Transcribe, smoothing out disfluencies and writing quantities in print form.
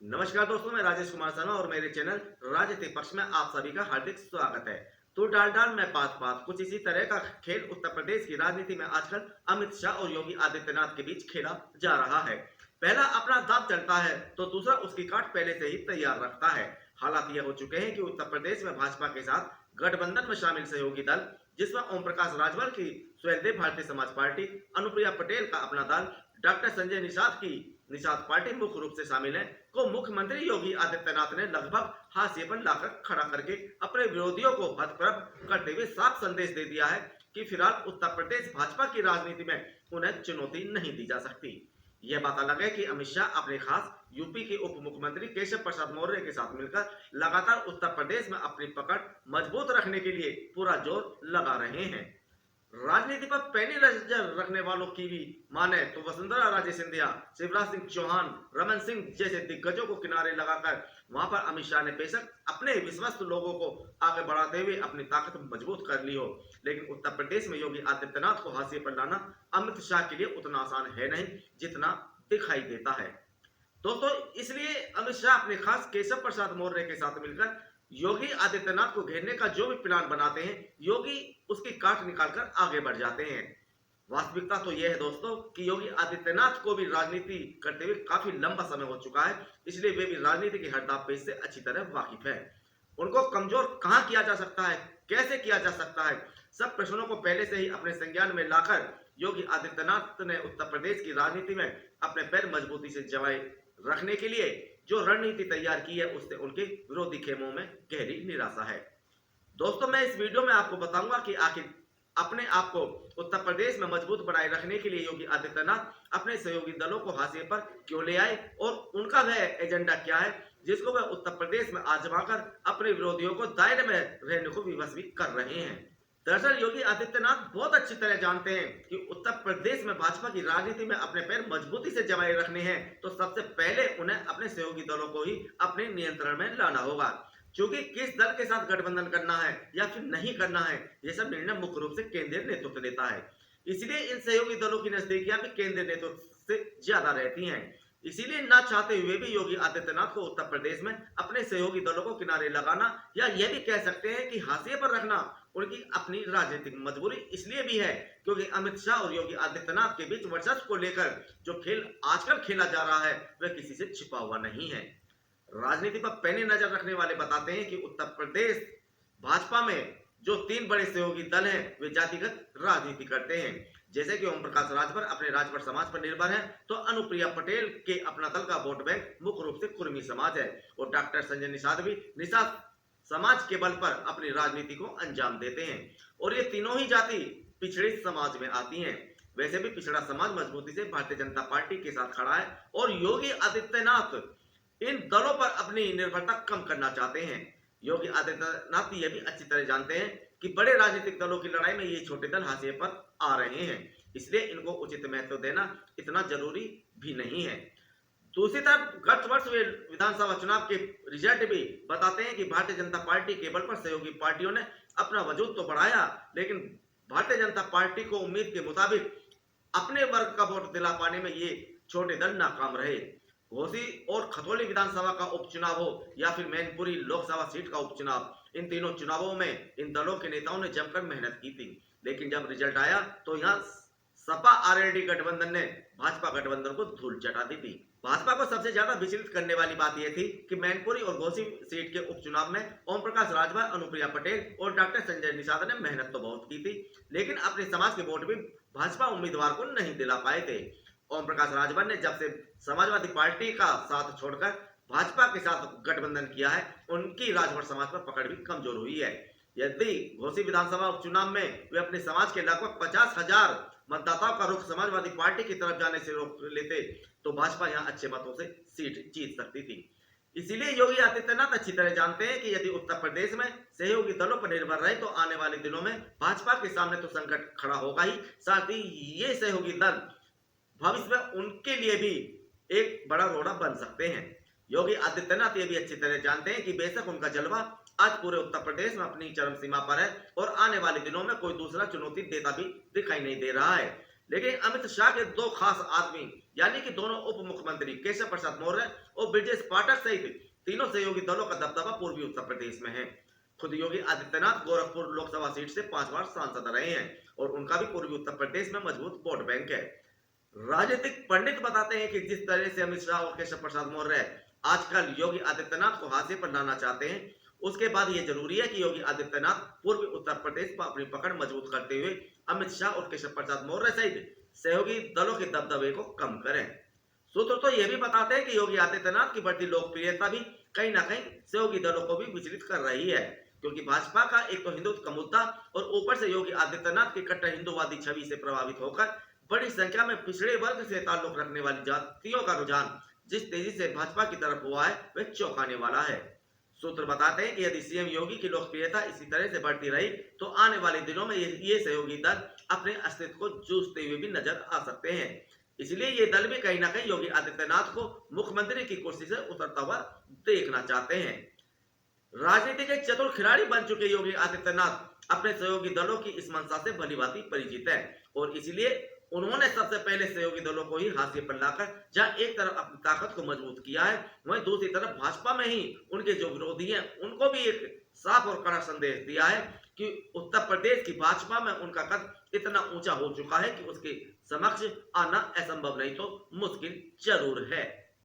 नमस्कार दोस्तों, मैं राजेश कुमार शर्मा और मेरे चैनल राजनीतिक पक्ष में आप सभी का हार्दिक स्वागत है। तो डाल डाल में बात बात कुछ इसी तरह का खेल उत्तर प्रदेश की राजनीति में आजकल अमित शाह और योगी आदित्यनाथ के बीच खेला जा रहा है। पहला अपना दांव चलता है तो दूसरा उसकी काट पहले से ही तैयार रखता है। हालात ये हो चुके हैं कि उत्तर प्रदेश में भाजपा के साथ गठबंधन में शामिल सहयोगी दल, जिसमें ओम प्रकाश राजभर की स्वयंदेव भारतीय समाज पार्टी, अनुप्रिया पटेल का अपना दल, डॉक्टर संजय निषाद की निषाद पार्टी मुख्य रूप से शामिल है, को मुख्यमंत्री योगी आदित्यनाथ ने लगभग हाशिए पर लाकर खड़ा करके अपने विरोधियों को हतप्रभ करते हुए साफ संदेश दे दिया है कि फिलहाल उत्तर प्रदेश भाजपा की राजनीति में उन्हें चुनौती नहीं दी जा सकती। यह बात अलग है कि अमित शाह अपने खास यूपी के उप मुख्यमंत्री केशव प्रसाद मौर्य के साथ मिलकर लगातार उत्तर प्रदेश में अपनी पकड़ मजबूत रखने के लिए पूरा जोर लगा रहे हैं। राजनीति पर पैनी नजर रखने वालों की भी माने तो वसुंधरा राजे सिंधिया, शिवराज सिंह चौहान, रमन सिंह जैसे दिग्गजों को किनारे लगाकर वहां पर अमित शाह ने बेशक अपने विश्वस्त लोगों को आगे बढ़ाते हुए अपनी ताकत मजबूत कर ली हो, लेकिन उत्तर प्रदेश में योगी आदित्यनाथ को हाशिए पर लाना अमित शाह के लिए उतना आसान है नहीं जितना दिखाई देता है। दोस्तों, इसलिए अमित शाह अपने खास केशव प्रसाद मौर्य के साथ मिलकर योगी आदित्यनाथ को घेरने का जो भी प्लान बनाते हैं, योगी उसकी काट निकालकर आगे बढ़ जाते हैं। वास्तविकता तो यह है दोस्तों कि योगी आदित्यनाथ को भी राजनीति करते हुए काफी लंबा समय हो चुका है, इसलिए वे भी राजनीति की हर दांव से अच्छी तरह वाकिफ है। उनको कमजोर कहां किया जा सकता है, कैसे किया जा सकता है, सब प्रश्नों को पहले से ही अपने संज्ञान में लाकर योगी आदित्यनाथ ने उत्तर प्रदेश की राजनीति में अपने पैर मजबूती से जमाए रखने के लिए जो रणनीति तैयार की है, उससे उनके विरोधी खेमों में गहरी निराशा है। दोस्तों, मैं इस वीडियो में आपको बताऊंगा कि आखिर अपने आप को उत्तर प्रदेश में मजबूत बनाए रखने के लिए योगी आदित्यनाथ अपने सहयोगी दलों को हाशिए पर क्यों ले आए और उनका वह एजेंडा क्या है जिसको वह उत्तर प्रदेश में आजमाकर अपने विरोधियों को दायरे में रहने को विवश भी कर रहे हैं। दरअसल योगी आदित्यनाथ बहुत अच्छी तरह जानते हैं कि उत्तर प्रदेश में भाजपा की राजनीति में अपने पैर मजबूती से जमाए रखने हैं तो सबसे पहले उन्हें अपने सहयोगी दलों को ही अपने नियंत्रण में लाना होगा, क्योंकि किस दल के साथ गठबंधन करना है या फिर नहीं करना है, यह सब निर्णय मुख्य रूप से केंद्रीय नेतृत्व लेता है। इसलिए इन सहयोगी दलों की नजदीकियां भी केंद्रीय नेतृत्व से ज्यादा रहती हैं। इसीलिए ना चाहते हुए भी योगी आदित्यनाथ को उत्तर प्रदेश में अपने सहयोगी दलों को किनारे लगाना या यह भी कह सकते हैं कि हाशिए पर रखना उनकी अपनी राजनीतिक मजबूरी इसलिए भी है क्योंकि अमित शाह और योगी आदित्यनाथ के बीच वर्चस्व को लेकर जो खेल आजकल खेला जा रहा है वह किसी से छिपा हुआ नहीं है। राजनीति पर पैनी नजर रखने वाले बताते हैं कि उत्तर प्रदेश भाजपा में जो तीन बड़े सहयोगी दल हैं वे जातिगत राजनीति करते हैं। जैसे कि ओम प्रकाश राजभर अपने राजभर समाज पर निर्भर है, तो अनुप्रिया पटेल के अपना दल का वोट बैंक मुख्य रूप से कुर्मी समाज है और डॉक्टर संजय निषाद भी निषाद समाज के बल पर अपनी राजनीति को अंजाम देते हैं और ये तीनों ही जाति पिछड़े समाज में आती हैं। वैसे भी पिछड़ा समाज मजबूती से भारतीय जनता पार्टी के साथ खड़ा है और योगी आदित्यनाथ इन दलों पर अपनी निर्भरता कम करना चाहते हैं। योगी आदित्यनाथ ये भी अच्छी तरह जानते हैं कि बड़े राजनीतिक दलों की लड़ाई में ये छोटे दल हाशिए पर आ रहे हैं, इसलिए इनको उचित महत्व देना इतना जरूरी भी नहीं है। दूसरी तरफ गत वर्ष हुए विधानसभा चुनाव के रिजल्ट भी बताते हैं कि भारतीय जनता पार्टी के बल पर सहयोगी पार्टियों ने अपना वजूद तो बढ़ाया, लेकिन भारतीय जनता पार्टी को उम्मीद के मुताबिक अपने वर्ग का वोट दिला पाने में ये छोटे दल नाकाम रहे। घोसी और खतौली विधानसभा का उपचुनाव हो या फिर मैनपुरी लोकसभा सीट का उपचुनाव, इन तीनों चुनावों में इन दलों के नेताओं ने जमकर मेहनत की थी, लेकिन जब रिजल्ट आया तो यहाँ सपा आरएलडी गठबंधन ने भाजपा गठबंधन को धूल चटा दी थी। भाजपा को सबसे ज्यादा विचलित करने वाली बात यह थी कि मैनपुरी और घोसी सीट के उपचुनाव में ओम प्रकाश राजभर, अनुप्रिया पटेल और डॉक्टर संजय निषाद ने मेहनत तो बहुत की थी, लेकिन अपने समाज के वोट भी भाजपा उम्मीदवार को नहीं दिला पाए थे। ओम प्रकाश राजभर ने जब से समाजवादी पार्टी का साथ छोड़कर भाजपा के साथ गठबंधन किया है, उनकी राजभर समाज पर पकड़ भी कमजोर हुई है। यदि घोसी विधानसभा उपचुनाव में वे अपने समाज के लगभग 50,000 मतदाताओं का रुख समाजवादी पार्टी की तरफ जाने से रोक लेते तो भाजपा यहां अच्छे मतों से सीट जीत सकती थी। इसीलिए योगी आदित्यनाथ अच्छी तरह जानते हैं कि यदि उत्तर प्रदेश में सहयोगी दलों पर निर्भर रहे तो आने वाले दिनों में भाजपा के सामने तो संकट खड़ा होगा ही, साथ ही ये सहयोगी दल भविष्य में उनके लिए भी एक बड़ा रोड़ा बन सकते हैं। योगी आदित्यनाथ ये भी अच्छी तरह जानते हैं कि बेशक उनका जलवा आज पूरे उत्तर प्रदेश में अपनी चरम सीमा पर है और आने वाले दिनों में कोई दूसरा चुनौती देता भी दिखाई नहीं दे रहा है, लेकिन अमित शाह के दो खास आदमी यानी कि दोनों उप मुख्यमंत्री केशव प्रसाद मौर्य और ब्रजेश पाठक सहित तीनों सहयोगी दलों का दबदबा पूर्वी उत्तर प्रदेश में है। खुद योगी आदित्यनाथ गोरखपुर लोकसभा सीट से 5 बार सांसद रहे हैं और उनका भी पूर्वी उत्तर प्रदेश में मजबूत वोट बैंक है। राजनीतिक पंडित बताते हैं कि जिस तरह से अमित शाह और केशव प्रसाद मौर्य आजकल योगी आदित्यनाथ को हाशिए पर लाना चाहते हैं, उसके बाद ये जरूरी है कि योगी आदित्यनाथ पूर्वी उत्तर प्रदेश पर अपनी पकड़ मजबूत करते हुए अमित शाह और केशव प्रसाद मौर्य सहित सहयोगी दलों के दबदबे को कम करें। सूत्र तो यह भी बताते हैं कि योगी आदित्यनाथ की बढ़ती लोकप्रियता भी कहीं ना कहीं सहयोगी दलों को भी विचलित कर रही है, क्योंकि भाजपा का एक तो हिंदुत्व का मुद्दा और ऊपर से योगी आदित्यनाथ की कट्टर हिंदुवादी छवि से प्रभावित होकर बड़ी संख्या में पिछड़े वर्ग से ताल्लुक रखने वाली जातियों का रुझान जिस तेजी से भाजपा की तरफ हुआ है वह चौंकाने वाला है। सूत्र बताते हैं कि यदि सीएम योगी की लोकप्रियता इसी तरह से बढ़ती रही तो आने वाले दिनों में ये सहयोगी दल अपने अस्तित्व को जूझते हुए भी नजर आ सकते हैं। इसलिए ये दल भी कहीं ना कहीं योगी आदित्यनाथ को मुख्यमंत्री की कुर्सी से उतरता हुआ देखना चाहते हैं। राजनीति के चतुर खिलाड़ी बन चुके योगी आदित्यनाथ अपने सहयोगी दलों की इस मंशा से भलीभांति परिचित है और इसलिए उन्होंने सबसे पहले सहयोगी दलों को ही हाशिए पर लाकर जहां एक तरफ अपनी ताकत को मजबूत किया है, वहीं दूसरी तरफ भाजपा में ही उनके जो विरोधी हैं उनको भी एक साफ और कड़ा संदेश दिया है कि उत्तर प्रदेश की भाजपा में उनका कद इतना ऊंचा हो चुका है कि उसके समक्ष आना असंभव नहीं तो मुश्किल जरूर है।